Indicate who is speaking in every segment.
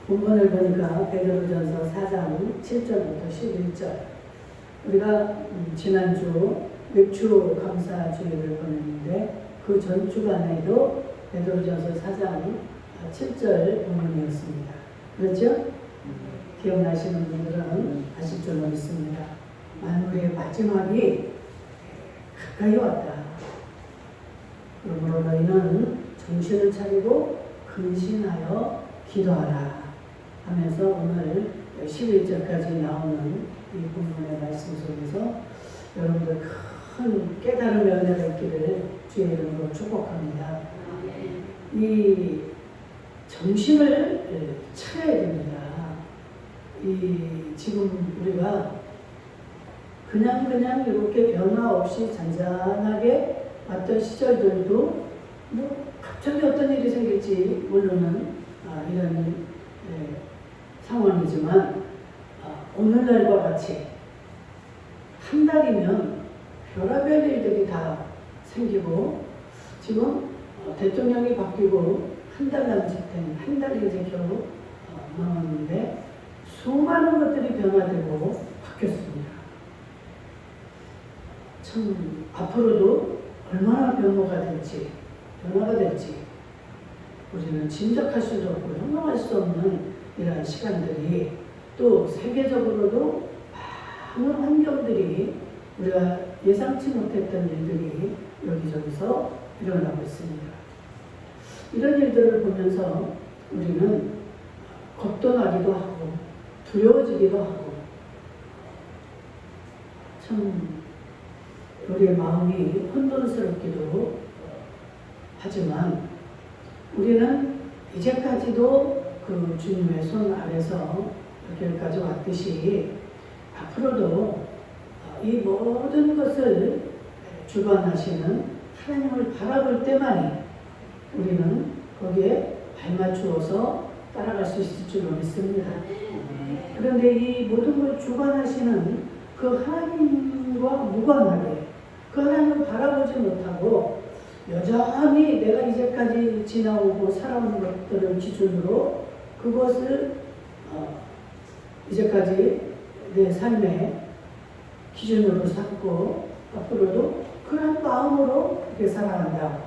Speaker 1: 본문을 보니까 베드로전서 4장 7절부터 11절. 우리가 지난주 맥주 감사 주일을 보냈는데 그 전 주간에도 베드로전서 4장 7절 본문이었습니다. 그렇죠? 기억나시는 분들은 아실 줄로 믿습니다. 만물의 마지막이 가까이 왔다. 그러므로 너희는 정신을 차리고 근신하여 기도하라 하면서 오늘 11절까지 나오는 이 본문의 말씀 속에서 여러분들 큰 깨달음의 은혜가 있기를 주의 이름으로 축복합니다. 이 정신을 차려야 됩니다. 지금 우리가 그냥 이렇게 변화 없이 잔잔하게 왔던 시절들도 뭐 갑자기 어떤 일이 생길지 모르는 이런 상황이지만 오늘날과 같이 한 달이면 별의별 일들이 다 생기고 지금 대통령이 바뀌고 한 달 남짓된 한 달이 이제 겨우 남았는데 수많은 것들이 변화되고 바뀌었습니다. 참 앞으로도 얼마나 변화가 될지 우리는 짐작할 수도 없고 형용할 수 없는 이러한 시간들이 또 세계적으로도 많은 환경들이 우리가 예상치 못했던 일들이 여기저기서 일어나고 있습니다. 이런 일들을 보면서 우리는 겁도 나기도 하고 두려워지기도 하고 참 우리의 마음이 혼돈스럽기도 하지만 우리는 이제까지도 그 주님의 손 아래서 여기까지 왔듯이 앞으로도 이 모든 것을 주관하시는 하나님을 바라볼 때만이 우리는 거기에 발맞추어서 따라갈 수 있을 줄로 믿습니다. 그런데 이 모든 걸 주관하시는 그 하나님과 무관하게 그 하나님을 바라보지 못하고 여전히 내가 이제까지 지나오고 살아온 것들을 기준으로 그것을 이제까지 내 삶의 기준으로 삼고 앞으로도 그런 마음으로 이렇게 살아간다.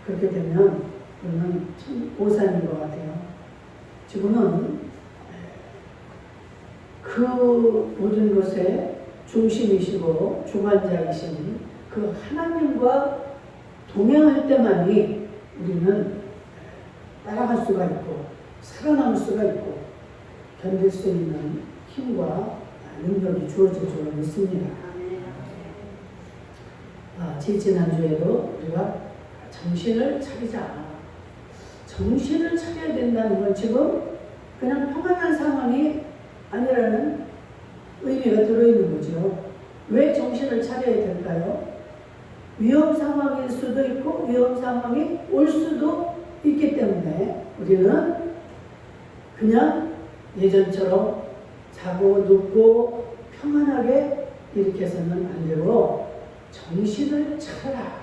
Speaker 1: 그렇게 되면 그러면 참 오산인 것 같아요. 지금은 그 모든 것의 중심이시고 주관자이신 그 하나님과 동행할 때만이 우리는 따라갈 수가 있고 살아남을 수가 있고 견딜 수 있는 힘과 능력이 주어질 줄 믿습니다. 지난주에도 우리가 정신을 차리자. 정신을 차려야 된다는 건 지금 그냥 평안한 상황이 아니라는 의미가 들어있는 거죠. 왜 정신을 차려야 될까요? 위험 상황일 수도 있고 위험 상황이 올 수도 있기 때문에 우리는 그냥 예전처럼 자고 눕고 평안하게 이렇게 해서는 안 되고 정신을 차려라.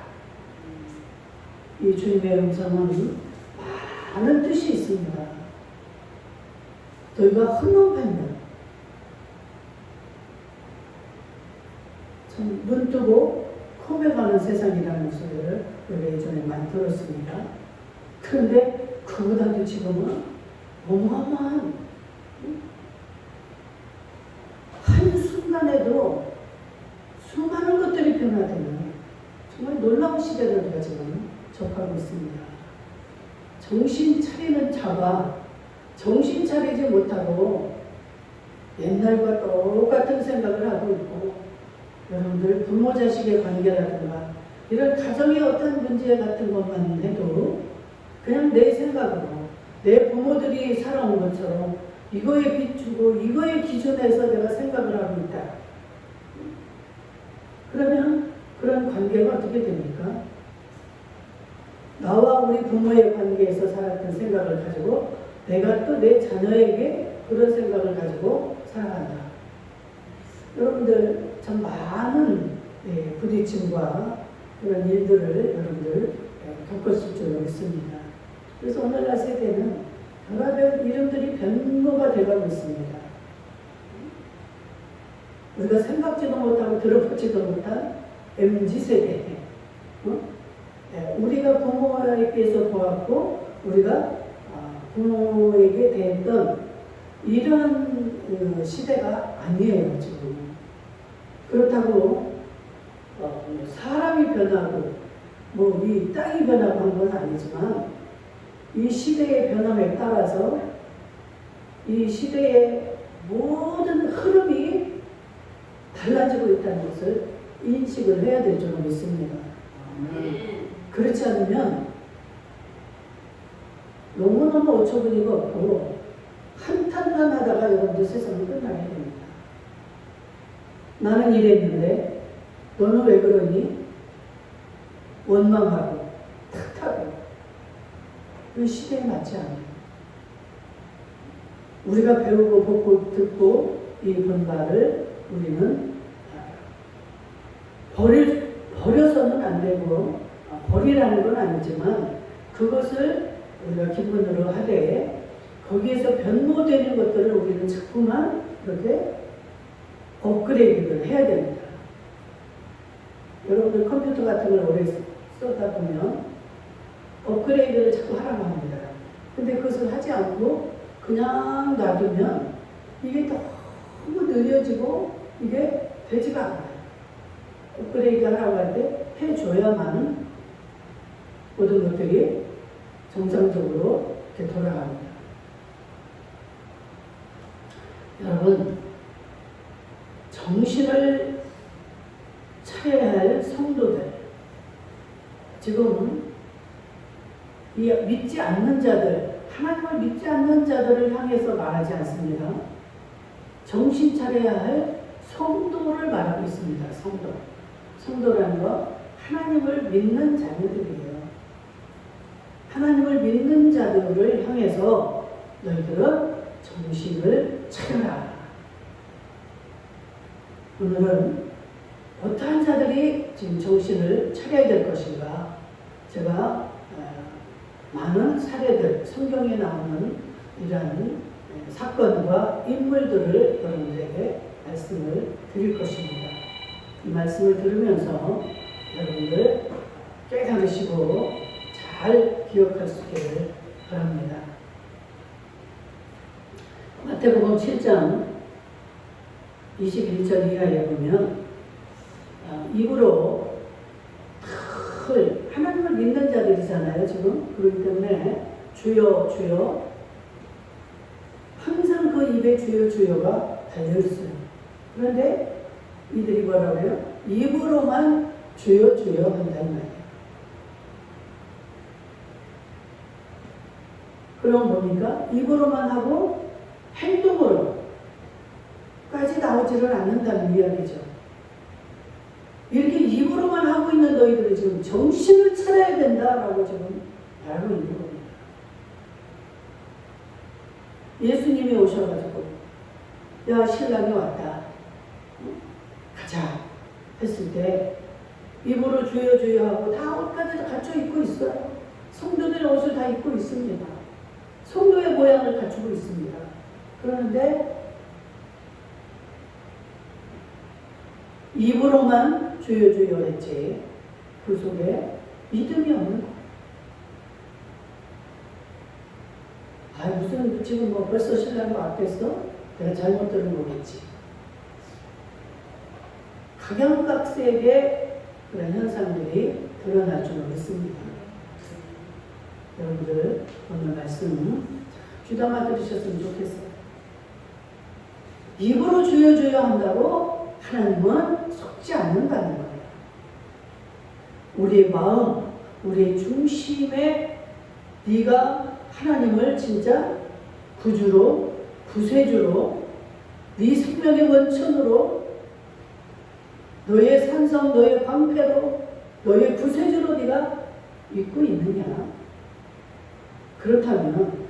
Speaker 1: 이 주님의 음성은 많은 뜻이 있습니다. 너희가 hun명하면 참 눈 뜨고 코매가는 세상이라는 소리를 우리가 예전에 많이 들었습니다. 그런데 그보다도 지금은 어마어마한 한순간에도 수많은 것들이 변화되는 정말 놀라운 시대를 우리가 지금 접하고 있습니다. 정신 차리는 자가 정신 차리지 못하고 옛날과 똑같은 생각을 하고 있고 여러분들 부모 자식의 관계라든가 이런 가정의 어떤 문제 같은 것만 해도 그냥 내 생각으로 내 부모들이 살아온 것처럼 이거에 비추고 이거에 기준해서 내가 생각을 하고 있다. 그러면 그런 관계가 어떻게 됩니까? 나와 우리 부모의 관계에서 살았던 생각을 가지고 내가 또 내 자녀에게 그런 생각을 가지고 살아간다. 여러분들 참 많은 부딪힘과 그런 일들을 여러분들 겪었을 줄로 믿습니다. 그래서 오늘날 세대는 별하별 이름들이 변모가 되어가고 있습니다. 우리가 생각지도 못하고 들어보지도 못한 MZ세대. 우리가 부모에게서 보았고 우리가 부모에게 대했던 이런 시대가 아니에요 지금. 그렇다고 사람이 변하고 뭐 이 땅이 변하고 한 건 아니지만 이 시대의 변함에 따라서 이 시대의 모든 흐름이 달라지고 있다는 것을 인식을 해야 될 줄 믿습니다. 그렇지 않으면 너무너무 어처구니가 없고 한탄만 하다가 여러분들 세상을 끝나게 됩니다. 나는 이랬는데 너는 왜 그러니? 원망하고 탓하고 그 시대에 맞지 않아요. 우리가 배우고 보고 듣고 이 본바를 우리는 버려서는 안 되고 버리라는 건 아니지만 그것을 우리가 기본으로 하되 거기에서 변모되는 것들을 우리는 자꾸만 이렇게 업그레이드를 해야 됩니다. 여러분들 컴퓨터 같은 걸 오래 쓰다 보면 업그레이드를 자꾸 하라고 합니다. 근데 그것을 하지 않고 그냥 놔두면 이게 너무 느려지고 이게 되지가 않아요. 업그레이드 하라고 할 때 해줘야만 모든 것들이 정상적으로 이렇게 돌아갑니다. 여러분, 정신을 차려야 할 성도들, 지금 이 믿지 않는 자들, 하나님을 믿지 않는 자들을 향해서 말하지 않습니다. 정신 차려야 할 성도를 말하고 있습니다. 성도. 성도라는 거 하나님을 믿는 자녀들이에요. 하나님을 믿는 자들을 향해서 너희들은 정신을 차려라. 오늘은 어떠한 자들이 지금 정신을 차려야 될 것인가? 제가 많은 사례들, 성경에 나오는 이러한 사건과 인물들을 여러분들에게 말씀을 드릴 것입니다. 이 말씀을 들으면서 여러분들 깨달으시고 잘 기억할 수 있기를 바랍니다. 마태복음 7장 21절 이하에 보면 입으로 하나님을 믿는 자들이잖아요 지금. 그렇기 때문에 주여 주여 항상 그 입에 주여 주여가 달려있어요. 그런데 이들이 뭐라고 해요? 입으로만 주여 주여 한단 말이에요. 그럼 뭡니까? 입으로만 하고 행동으로까지 나오지를 않는다는 이야기죠. 이렇게 입으로만 하고 있는 너희들은 지금 정신을 차려야 된다라고 지금 말하고 있는 겁니다. 예수님이 오셔가지고 야 신랑이 왔다 가자 했을 때 입으로 주여 주여 하고 다 옷까지 갖춰 입고 있어요. 성도들의 옷을 다 입고 있습니다. 성도의 모양을 갖추고 있습니다. 그런데 입으로만 주여 주여 했지 그 속에 믿음이 없는 거예요. 아 무슨 지금 뭐 벌써 신랑이 왔겠어? 내가 잘못 들은 거겠지. 각양각색의 그런 현상들이 드러날 줄 믿습니다. 여러분들 오늘 말씀 귀담아 들으셨으면 좋겠어요. 입으로 주여 주여 한다고 하나님은 속지 않는다는 거예요. 우리의 마음, 우리의 중심에 네가 하나님을 진짜 구주로, 구세주로, 네 생명의 원천으로, 너의 산성, 너의 방패로, 너의 구세주로 네가 믿고 있느냐? 그렇다면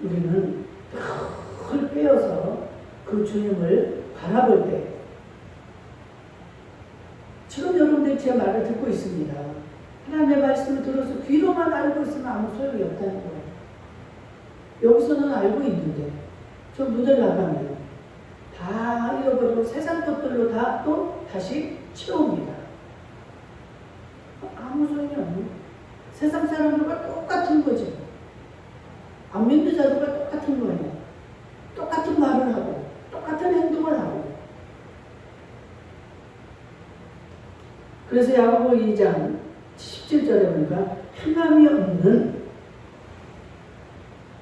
Speaker 1: 우리는 헐 빼어서 그 주님을 바라볼 때 지금 여러분들이 여러분들이 제 말을 듣고 있습니다. 하나님의 말씀을 들어서 귀로만 알고 있으면 아무 소용이 없다는 거예요. 여기서는 알고 있는데 저 문을 나가면 다 잃어버리고 세상 것들로 다 또 다시 채웁니다. 아무 소용이 없는 세상 사람들과 똑같은 거죠. 안 믿는 자들과 똑같은 거예요. 똑같은 말을 하고 똑같은 행동을 하고. 그래서 야고보 2장 17절에 보니까 행함이 없는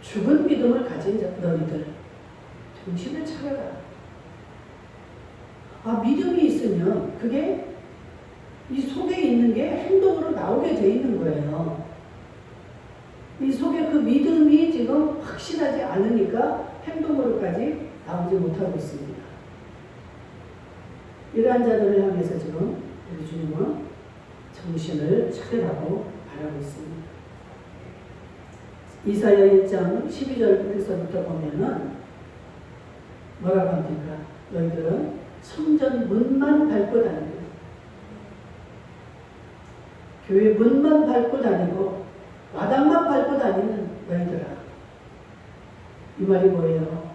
Speaker 1: 죽은 믿음을 가진 너희들 정신을 차려라. 믿음이 있으면 그게 이 속에 있는 게 행동으로 나오게 돼 있는 거예요. 이 속에 그 믿음이 지금 확실하지 않으니까 행동으로까지 나오지 못하고 있습니다. 이러한 자들을 향해서 지금 우리 주님은 정신을 차리라고 바라고 있습니다. 이사야 1장 12절에서부터 보면은 뭐라고 합니까? 너희들은 성전 문만 밟고 다니고 교회 문만 밟고 다니고 마당만 밟고 다니는 너희들아. 이 말이 뭐예요?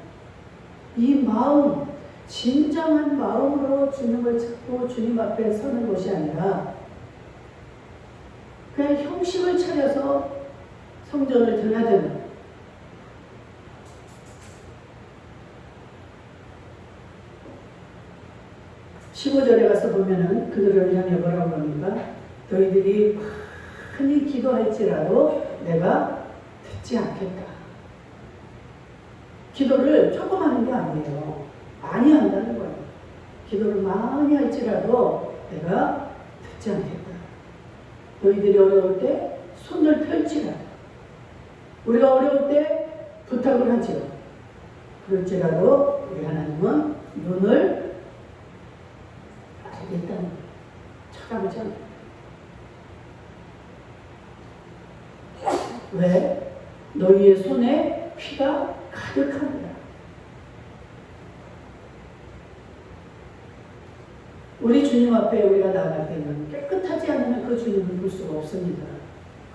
Speaker 1: 이 마음, 진정한 마음으로 주님을 찾고 주님 앞에 서는 것이 아니라 그냥 형식을 차려서 성전을 드나드는 15절에 가서 보면은 그들을 향해 뭐라고 합니까? 너희들이 많이 기도할지라도 내가 듣지 않겠다. 기도를 조금 하는 게 아니에요. 많이 한다는 거예요. 기도를 많이 할지라도 내가 듣지 않겠다. 너희들이 어려울 때 손을 펼치라. 우리가 어려울 때 부탁을 하지요. 그럴지라도 우리 하나님은 눈을 일단 쳐다보지 않아요. 왜? 너희의 손에 피가 가득합니다. 우리 주님 앞에 우리가 나갈 때는 깨끗하지 않으면 그 주님을 볼 수가 없습니다.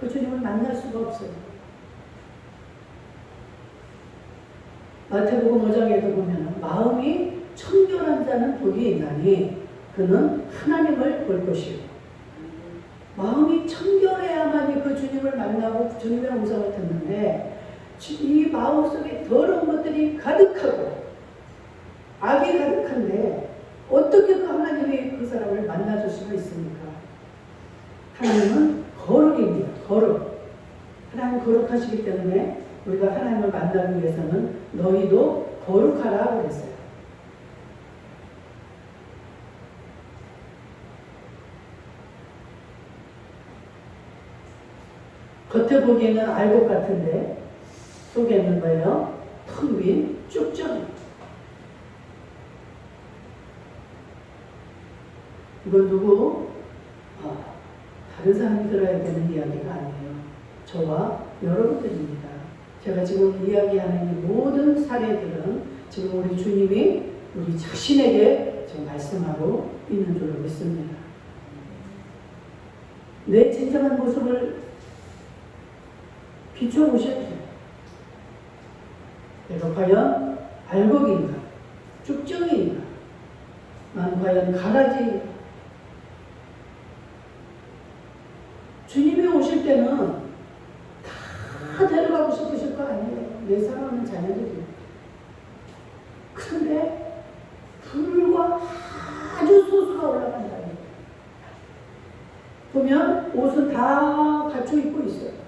Speaker 1: 그 주님을 만날 수가 없어요. 마태복음 5장에도 보면 마음이 청결한 자는 복이 있나니 그는 하나님을 볼 것이요. 마음이 청결해야만이 그 주님을 만나고 주님의 음성을 듣는데 이 마음속에 더러운 것들이 가득하고 악이 가득한데 어떻게 그 하나님이 그 사람을 만나줄 수가 있습니까? 하나님은 거룩입니다. 거룩. 하나님 거룩하시기 때문에 우리가 하나님을 만나기 위해서는 너희도 거룩하라 그랬어요. 겉에 보기에는 알곡 같은데 속에는 뭐예요? 텅 빈 쭉정이. 이건 누구? 다른 사람이 들어야 되는 이야기가 아니에요. 저와 여러분들입니다. 제가 지금 이야기하는 이 모든 사례들은 지금 우리 주님이 우리 자신에게 지금 말씀하고 있는 줄로 믿습니다. 내 진정한 모습을 비춰보셔야 돼요. 내가 과연 알곡인가? 쭉정이인가? 나는 과연 가라지인가? 주님이 오실 때는 다 데려가고 싶으실 거 아니에요. 내 사랑하는 자녀들이. 그런데 불과 아주 소수가 올라간다. 보면 옷은 다 갖춰 입고 있어요.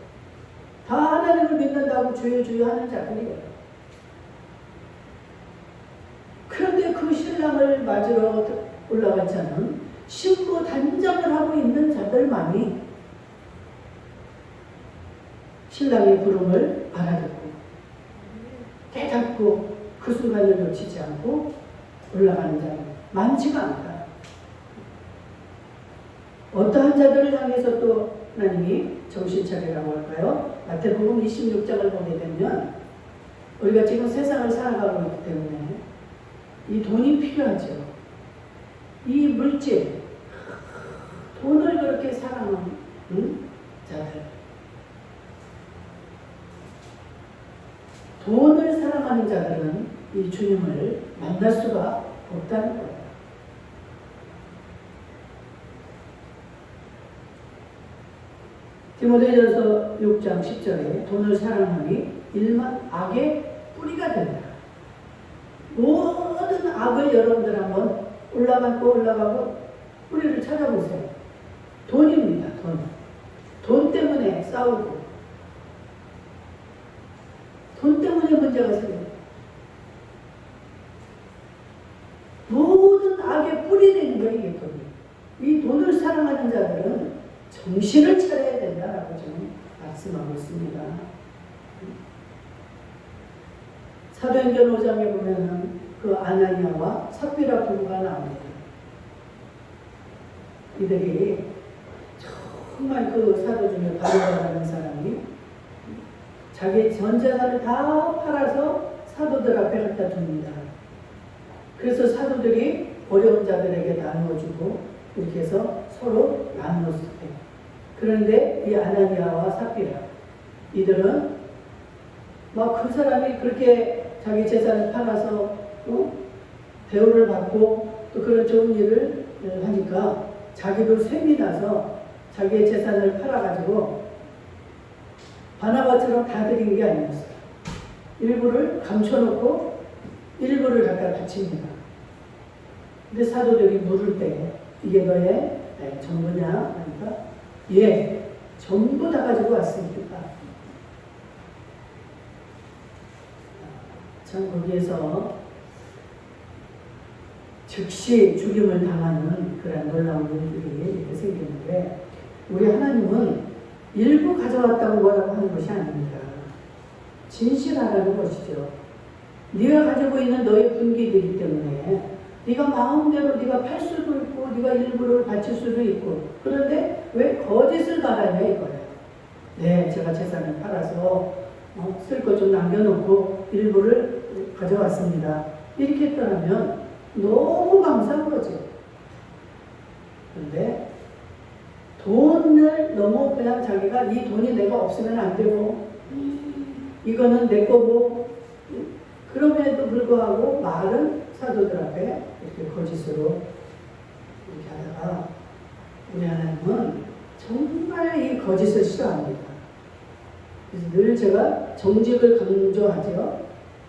Speaker 1: 다 하나님을 믿는다고 주여 주여 하는 자들이에요. 그런데 그 신랑을 맞으러 올라간 자는 신부 단장을 하고 있는 자들만이 신랑의 부름을 알아듣고 깨닫고 그 순간을 놓치지 않고 올라가는 자는 많지가 않다. 어떠한 자들을 향해서 또 하나님이 정신차리라고 할까요? 마태복음 26장을 보게 되면 우리가 지금 세상을 살아가고 있기 때문에 이 돈이 필요하죠. 이 물질, 돈을 그렇게 사랑하는 자들, 돈을 사랑하는 자들은 이 주님을 만날 수가 없다는 거예요. 디모데전서 6장 10절에 돈을 사랑하니 일만 악의 뿌리가 된다. 모든 악을 여러분들 한번 올라가고 뿌리를 찾아보세요. 돈입니다. 돈 때문에 싸우고 돈 때문에 문제가 생겨요. 모든 악의 뿌리 되는 거예요. 이게 돈이. 이 돈을 사랑하는 자들은 정신을 차려야 된다라고 지금 말씀하고 있습니다. 사도행전 5장에 보면은 그 아나니아와 삽비라 부부가 나옵니다. 이들이 정말 그 사도 중에 바로바라는 사람이 자기 전 재산을 다 팔아서 사도들 앞에 갖다 둡니다. 그래서 사도들이 어려운 자들에게 나누어주고 이렇게 해서 서로 나누었어요. 그런데 이 아나니아와 삽비라 이들은 막 그 사람이 그렇게 자기 재산을 팔아서 대우를 받고 또 그런 좋은 일을 하니까 자기도 셈이 나서 자기의 재산을 팔아가지고 바나바처럼 다 드린 게 아니었어요. 일부를 감춰놓고 일부를 갖다 바칩니다. 근데 사도들이 물을 때 이게 너의 전부냐? 그러니까 예, 전부 다 가지고 왔으니까. 참 거기에서 즉시 죽임을 당하는 그런 놀라운 일들이 이렇게 생기는데 우리 하나님은 일부 가져왔다고 뭐라고 하는 것이 아닙니다. 진실하라는 것이죠. 네가 가지고 있는 너의 분기들이기 때문에 네가 마음대로 네가 팔 수도 있고 네가 일부를 바칠 수도 있고 그런데 왜 거짓을 말하냐 이거예요. 네, 제가 재산을 팔아서 쓸 것 좀 남겨놓고 일부를 가져왔습니다. 이렇게 했더라면 너무 감사한 거죠. 그런데 돈을 너무 그냥 자기가 이 돈이 내가 없으면 안 되고 이거는 내 거고 그럼에도 불구하고 말은 사도들 앞에 이렇게 거짓으로 이렇게 하다가 우리 하나님은 정말 이 거짓을 싫어합니다. 그래서 늘 제가 정직을 강조하죠.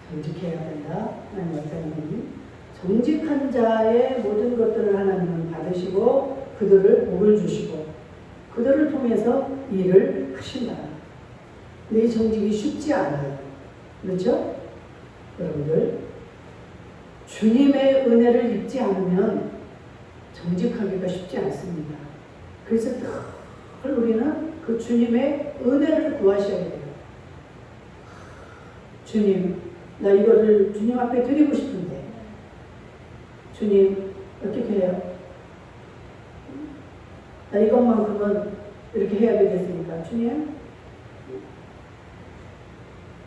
Speaker 1: 정직해야 된다. 하나님 어떤 정직한 자의 모든 것들을 하나님은 받으시고 그들을 복을 주시고 그들을 통해서 일을 하신다. 근데 이 정직이 쉽지 않아요. 그렇죠? 여러분들 주님의 은혜를 입지 않으면 정직하기가 쉽지 않습니다. 그래서 늘 우리는 그 주님의 은혜를 구하셔야 돼요. 주님, 나 이거를 주님 앞에 드리고 싶은데 주님 어떻게 해요? 나 이것만큼은 이렇게 해야 되겠습니까? 주님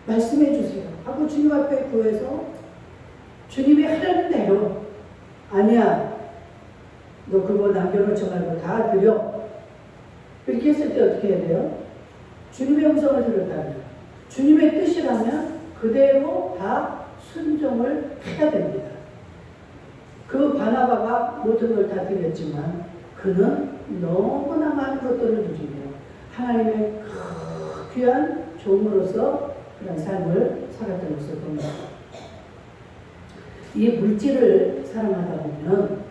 Speaker 1: 말씀해 주세요 하고 주님 앞에 구해서 주님이 하라는 대로 아니야 너 그거 남겨놓지 말고 다 드려 이렇게 했을 때 어떻게 해야 돼요? 주님의 음성을 들었다면 주님의 뜻이라면 그대로 다 순종을 해야 됩니다. 그 바나바가 모든 걸 다 드렸지만 그는 너무나 많은 것들을 드리며 하나님의 귀한 종으로서 그런 삶을 살았던 것을 봅니다. 이 물질을 사랑하다 보면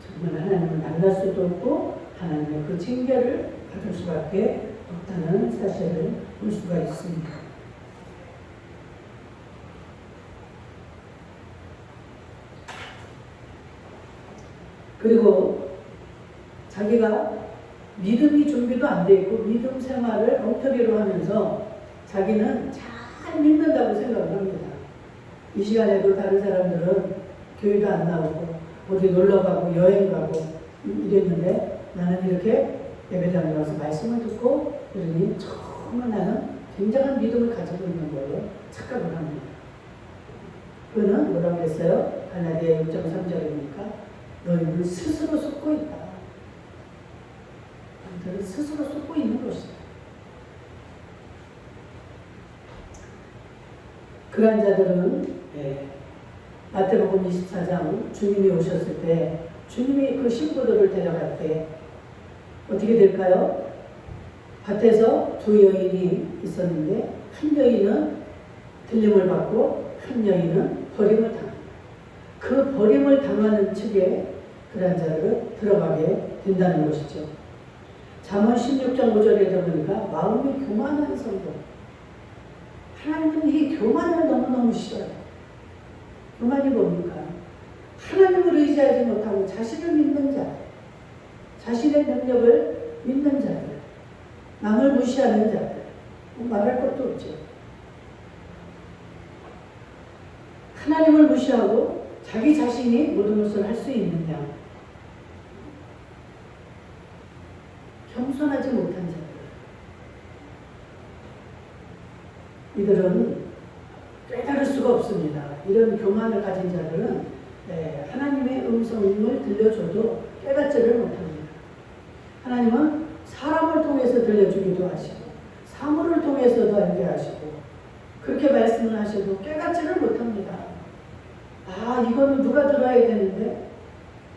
Speaker 1: 정말 하나님을 만날 수도 없고 하나님의 그 징계를 받을 수밖에 없다는 사실을 볼 수가 있습니다. 그리고 자기가 믿음이 준비도 안 돼 있고 믿음 생활을 엉터리로 하면서 자기는 잘 믿는다고 생각을 합니다. 이 시간에도 다른 사람들은 교회도 안 나오고 어디 놀러 가고 여행 가고 이랬는데 나는 이렇게 예배당에 와서 말씀을 듣고 그러니 정말 나는 굉장한 믿음을 가지고 있는 걸로 착각을 합니다. 그는 뭐라고 했어요? 갈라디아 6장 3절이니까 너희는 스스로 속고 있다. 스스로 쏟고 있는 것이다. 그러한 자들은 마태복음 24장 주님이 오셨을 때 주님이 그 신부들을 데려갈 때 어떻게 될까요? 밭에서 두 여인이 있었는데 한 여인은 들림을 받고 한 여인은 버림을 당합니다. 그 버림을 당하는 측에 그러한 자들은 들어가게 된다는 것이죠. 잠언 16장 5절에 보니까 마음이 교만한 성도. 하나님은 이 교만을 너무너무 싫어요. 교만이 뭡니까? 하나님을 의지하지 못하고 자신을 믿는 자, 자신의 능력을 믿는 자들, 남을 무시하는 자들, 말할 것도 없죠. 하나님을 무시하고 자기 자신이 모든 것을 할 수 있느냐? 겸손하지 못한 자들. 이들은 깨달을 수가 없습니다. 이런 교만을 가진 자들은 하나님의 음성을 들려줘도 깨닫지를 못합니다. 하나님은 사람을 통해서 들려주기도 하시고 사물을 통해서도 알게 하시고 그렇게 말씀을 하셔도 깨닫지를 못합니다. 아, 이거는 누가 들어야 되는데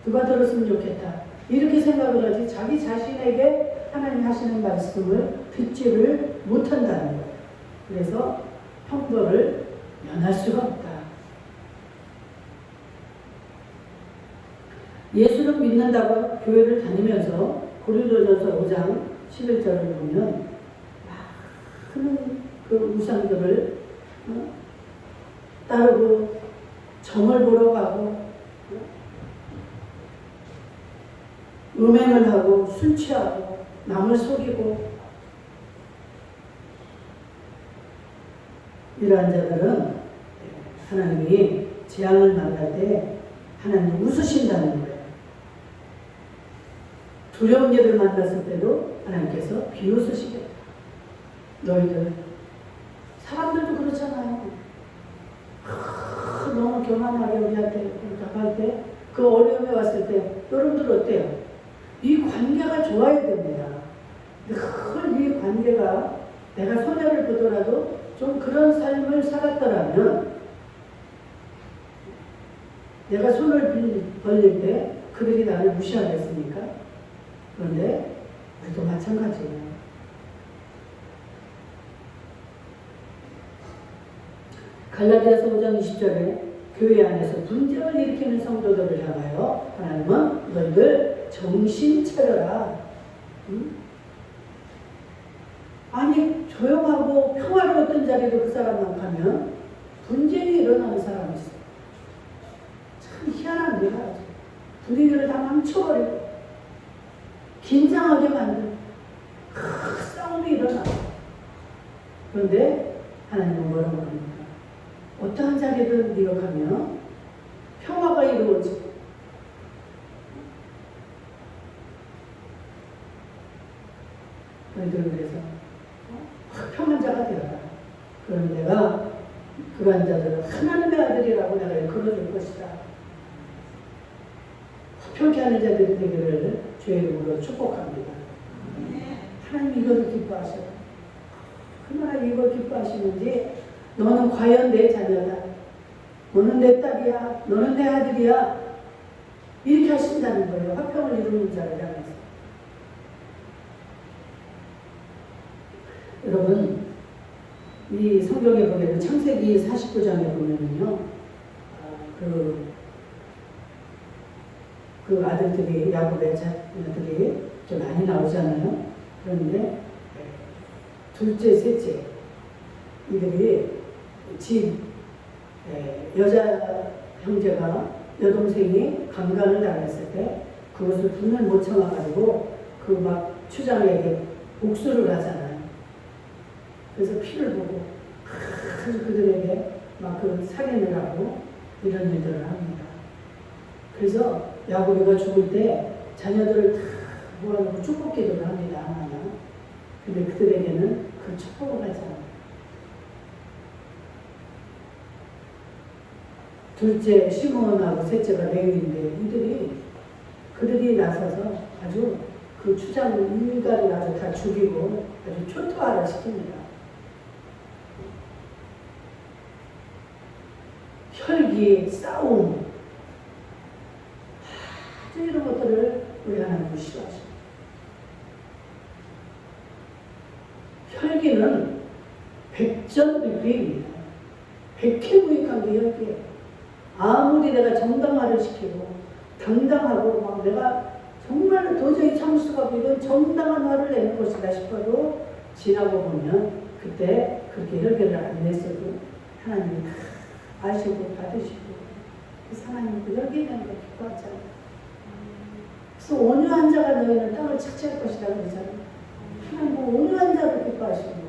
Speaker 1: 누가 들었으면 좋겠다 이렇게 생각을 하지 자기 자신에게 하나님 하시는 말씀을 듣지를 못한다는 거예요. 그래서 형벌을 면할 수가 없다. 예수를 믿는다고 교회를 다니면서 고린도전서 5장 11절을 보면 많은 그 우상들을 따르고 점을 보러 가고 음행을 하고 술 취하고 남을 속이고 이러한 자들은 하나님이 재앙을 만날 때 하나님 웃으신다는 거예요. 두려운 일을 만났을 때도 하나님께서 비웃으시겠다. 너희들 사람들도 그렇잖아요. 너무 교만하게 우리한테 답할 때 그 어려움에 왔을 때 여러분들 어때요? 이 관계가 좋아야 됩니다. 늘 이 관계가 내가 손해를 보더라도 좀 그런 삶을 살았더라면 내가 손을 벌릴 때 그들이 나를 무시하겠습니까? 그런데 우리도 마찬가지예요. 갈라디아서 5장 20절에 교회 안에서 분쟁을 일으키는 성도들을 향하여 하나님은 너희들 정신 차려라. 아니 조용하고 평화로웠던 자리도 그 사람만 가면 분쟁이 일어나는 사람이 있어요. 참 희한한 데가 아주 분위기를 다 망쳐버리고 긴장하게 만들고 싸움이 일어나고. 그런데 하나님은 뭐라고 합니까? 어떠한 자리든 네가 가면 평화가 이루어지고 너희들은 그래서 평한 자가 되어라. 그런 내가 그러한 자들은 하나님의 아들이라고 내가 일컬어줄 것이다. 화평케 하는 자들이 되기를 주의 이름으로 축복합니다. 하나님 이걸 기뻐하셔요. 얼마나 이걸 기뻐하시는지 너는 과연 내 자녀다. 너는 내 딸이야. 너는 내 아들이야. 이렇게 하신다는 거예요. 화평을 이루는 자를 향해서. 여러분, 이 성경에 보면 창세기 49장에 보면은요, 그 아들들이, 야곱의 자녀들이 좀 많이 나오잖아요. 그런데 둘째, 셋째 이들이 여자 형제가 여동생이 강간을 당했을 때 그것을 분을 못 참아가지고 그 막 추장에게 복수를 하잖아요. 그래서 피를 보고 그들에게 막 그 살인을 하고 이런 일들을 합니다. 그래서 야곱이가 죽을 때 자녀들을 다 모아놓고 축복 기도를 합니다. 하나님. 근데 그들에게는 그 축복을 하지 않아요. 둘째 시므온하고 셋째가 레위인데 그들이 나서서 아주 그 추장 인가를 아주 다 죽이고 아주 초토화를 시킵니다. 혈기, 싸움, 아주 이런 것들을 우리 하나님은 싫어하십니다. 혈기는 백전백패입니다. 백해무익한 게 혈기예요. 아무리 내가 정당화를 시키고 당당하고 막 내가 정말 도저히 참을 수가 없고 이건 정당한 화를 내는 것이다 싶어도 지나고 보면 그때 그렇게 혈기를 안 냈어도 하나님이 다 아시고 받으시고 그래서 하나님은 그 혈기 내는 걸 기뻐하잖아요. 그래서 온유한 자가 너희는 땅을 차지할 것이다 그러잖아요. 하나님은 온유한 자를 기뻐하시는 거예요.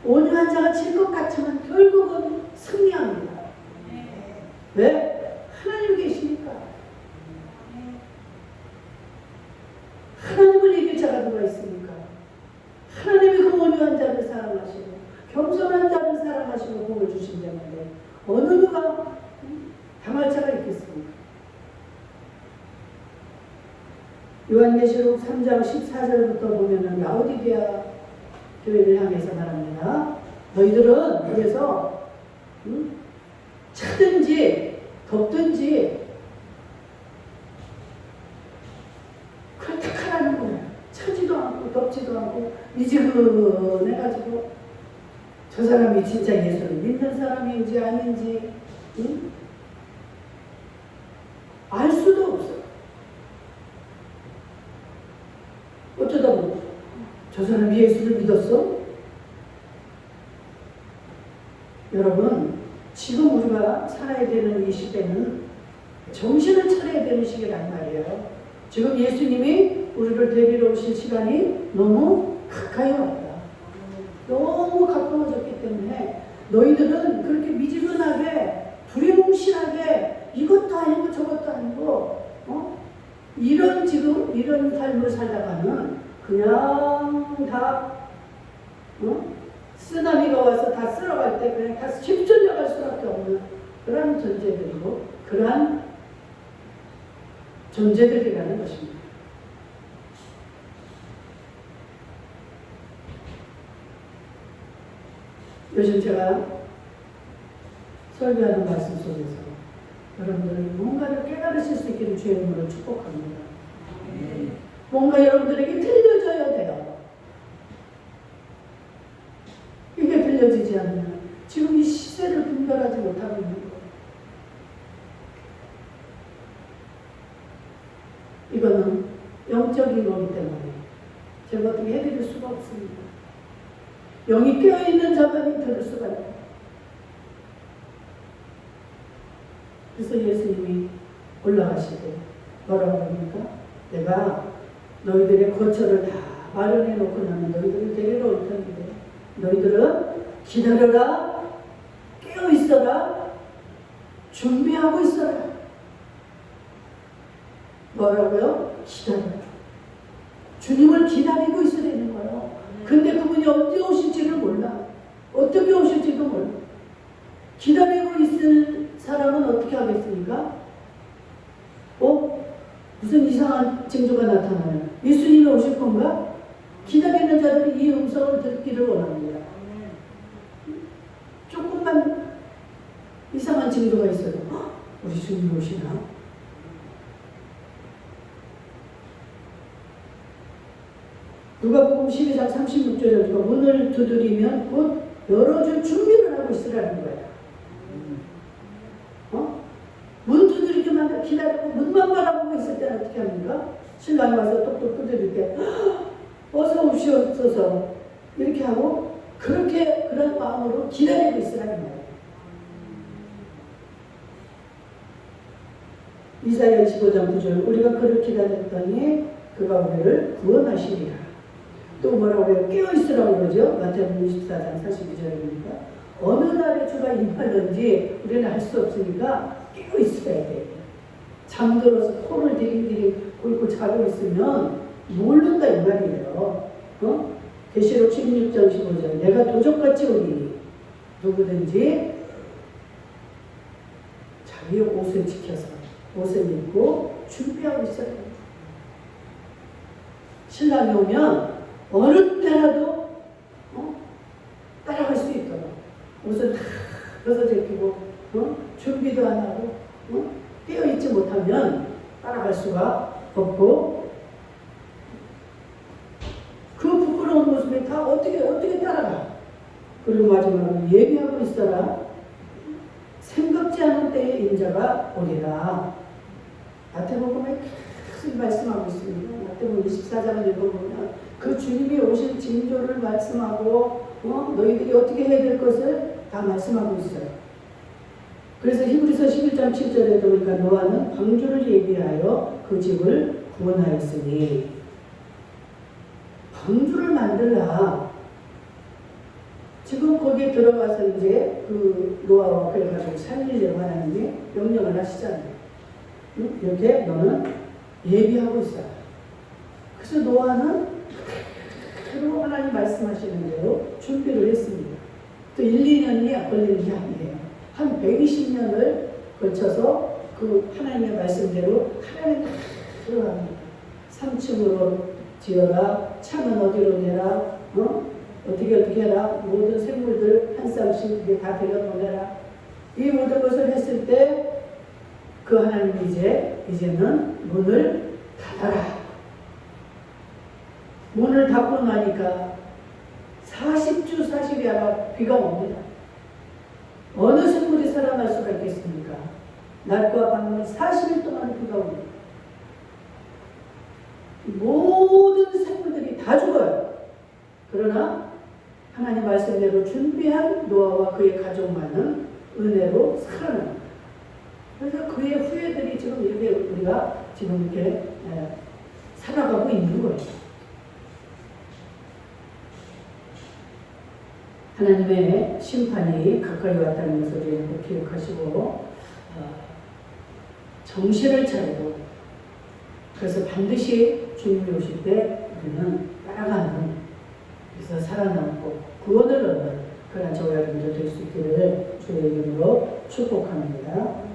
Speaker 1: 온유한 자가 질 것 같지만 결국은 승리합니다. 왜? 하나님 계시니까. 하나님을 이길 자가 누가 있습니까? 하나님이 그 온유한 자를 사랑하시고 겸손한 자를 사랑하시고 복을 주신다는데 어느 누가 당할 자가 있겠습니까? 요한계시록 3장 14절부터 보면은 라오디게아 교회를 향해서 말합니다. 너희들은 그래서 차든지 덥든지 그걸 택하라는 거야. 차지도 않고 덥지도 않고 미지근해가지고 저 사람이 진짜 예수를 믿는 사람인지 아닌지 알 수도 없어. 어쩌다 보면 저 사람이 예수를 믿었어? 여러분 지금 우리가 살아야 되는 이 시대는 정신을 차려야 되는 시기란 말이에요. 지금 예수님이 우리를 데리러 오실 시간이 너무 가까이 왔다. 너무 가까워졌기 때문에 너희들은 그렇게 미지근하게 두리뭉실하게 이것도 아니고 저것도 아니고 이런 지금 이런 삶을 살다가는 그냥 다 쓰나미가 와서 다 쓸어갈 때 그냥 다 휩쓸려갈 수밖에 없는 그런 존재들이고 그러한 존재들이라는 것입니다. 요즘 제가 설교하는 말씀 속에서 여러분들이 뭔가를 깨달으실 수 있기를 주의 이름으로 축복합니다. 뭔가 여러분들에게 들려져야 돼요. 이게 들려지지 않으면 지금 이 시세를 분별하지 못하고 있는 거예요. 이거는 영적인 거기 때문에 제가 어떻게 해드릴 수가 없습니다. 영이 깨어있는 자만이 들을 수가 있다. 그래서 예수님이 올라가시되 뭐라고 합니까? 내가 너희들의 거처를 다 마련해 놓고 나면 너희들을 데리러 올 텐데 너희들은 기다려라, 깨어 있어라, 준비하고 있어라. 뭐라고요? 기다려라. 주님을 기다리고 있어야 되는 거예요. 근데 그분이 언제 오실지를 몰라. 어떻게 오실지도 몰라. 기다리고 있을 사람은 어떻게 하겠습니까? 무슨 이상한 징조가 나타나면 예수님이 오실 건가? 기다리는 자들이 이 음성을 듣기를 원합니다. 조금만 이상한 징조가 있어도 우리 주님 오시나? 누가복음 12장 36절에 문을 두드리면 곧 열어줄 준비를 하고 있으라는 거야. 문 두드리기만 기다리고 문만 바라보고 있을 때는 어떻게 합니까? 신랑이 와서 똑똑 두드릴 때 어서 오시옵소서 이렇게 하고 그렇게 그런 마음으로 기다리고 있으라는 거예요. 이사야 25장 9절 우리가 그를 기다렸더니 그가 우리를 구원하시리라. 또 뭐라고 해요? 깨어있으라고 그러죠. 마태복음 24장 42절입니까? 어느 날에 주가 임하는지 우리는 알 수 없으니까 깨어있어야 돼요. 잠들어서 코를 디링디링 굴고 자고 있으면 모른다 이 말이에요. 계시록 16장 15절 내가 도적같이 오리니 누구든지 자기의 옷을 지켜서 옷을 입고 준비하고 있어야 돼요. 신랑이 오면 어느 때라도 따라갈 수 있도록 옷을 다 벗어 제끼고 준비도 안 하고 깨어있지 못하면 따라갈 수가 없고 그 부끄러운 모습에 다 어떻게 따라가. 그리고 마지막으로 예비하고 있어라. 생각지 않은 때에 인자가 오리라. 마태복음에 계속 말씀하고 있습니다. 마태복음 24장을 읽어보면 그 주님이 오실 징조를 말씀하고 너희들이 어떻게 해야 될 것을 다 말씀하고 있어요. 그래서 히브리서 11장 7절에 보니까 노아는 방주를 예비하여 그 집을 구원하였으니 방주를 만들라. 지금 거기에 들어가서 이제 그 노아와 그의 가족을 살리려고 하나님이 명령을 하시잖아요. 이렇게 너는 예비하고 있어라. 그래서 노아는 그리고 하나님 말씀하시는 대로 준비를 했습니다. 또 1, 2년이 걸리는 게 아니에요. 한 120년을 거쳐서 그 하나님의 말씀대로 하나님 다 들어갑니다. 3층으로 지어라. 창은 어디로 내라. 어떻게 해라. 모든 생물들 한 쌍씩 다 데려보내라. 이 모든 것을 했을 때 그 하나님이 이제는 문을 닫아라. 문을 닫고 나니까 40주 40야가 비가 옵니다. 어느 생물이 살아날 수가 있겠습니까? 낮과 밤은 40일 동안 비가 옵니다. 모든 생물들이 다 죽어요. 그러나 하나님 말씀대로 준비한 노아와 그의 가족만은 은혜로 살아납니다. 그래서 그의 후예들이 지금 이렇게 우리가 지금 이렇게 살아가고 있는 거예요. 하나님의 심판이 가까이 왔다는 것을 꼭 기억하시고 정신을 차리고 그래서 반드시 주님이 오실 때 우리는 따라가는 그래서 살아남고 구원을 얻는 그런 저와 여러분들 될 수 있기를 주의 이름으로 축복합니다.